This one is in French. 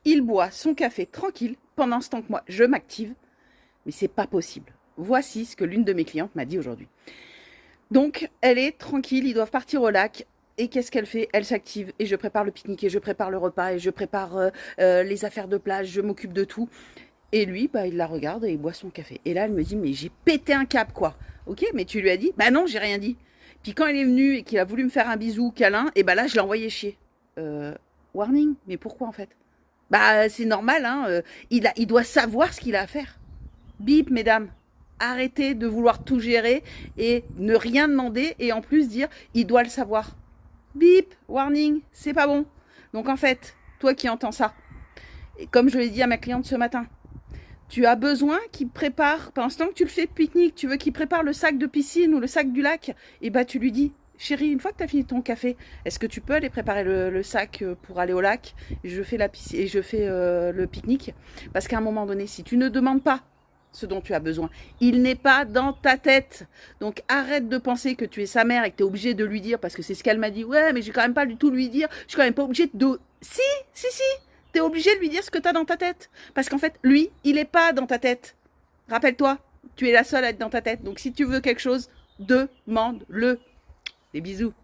Il boit son café tranquille pendant ce temps que moi, je m'active. Mais c'est pas possible. Voici ce que l'une de mes clientes m'a dit aujourd'hui. Donc, elle est tranquille, ils doivent partir au lac. Et qu'est-ce qu'elle fait? Elle s'active et je prépare le pique-nique et je prépare le repas et je prépare les affaires de plage, je m'occupe de tout. Et lui, bah, il la regarde et il boit son café. Et là, elle me dit, mais j'ai pété un câble, quoi. Ok, mais tu lui as dit? Bah non, j'ai rien dit. Puis quand il est venu et qu'il a voulu me faire un bisou, câlin, et bah là, je l'ai envoyé chier. Euh, Warning, mais pourquoi en fait? Bah c'est normal, hein, il doit savoir ce qu'il a à faire. Bip, mesdames. Arrêtez de vouloir tout gérer et ne rien demander et en plus dire, il doit le savoir. Bip, warning, c'est pas bon. Donc en fait, toi qui entends ça, et comme je l'ai dit à ma cliente ce matin, tu as besoin qu'il prépare, pendant ce temps que tu le fais pique-nique, tu veux qu'il prépare le sac de piscine ou le sac du lac, et bah tu lui dis, chérie, une fois que tu as fini ton café, est-ce que tu peux aller préparer le sac pour aller au lac? Je fais la piscine et je fais le pique-nique. Parce qu'à un moment donné, si tu ne demandes pas ce dont tu as besoin, il n'est pas dans ta tête. Donc arrête de penser que tu es sa mère et que tu es obligé de lui dire, parce que c'est ce qu'elle m'a dit, ouais, mais j'ai quand même pas du tout lui dire, je suis quand même pas obligé de... Si, t'es obligé de lui dire ce que t'as dans ta tête. Parce qu'en fait, lui, il est pas dans ta tête. Rappelle-toi, tu es la seule à être dans ta tête. Donc si tu veux quelque chose, demande-le. Des bisous.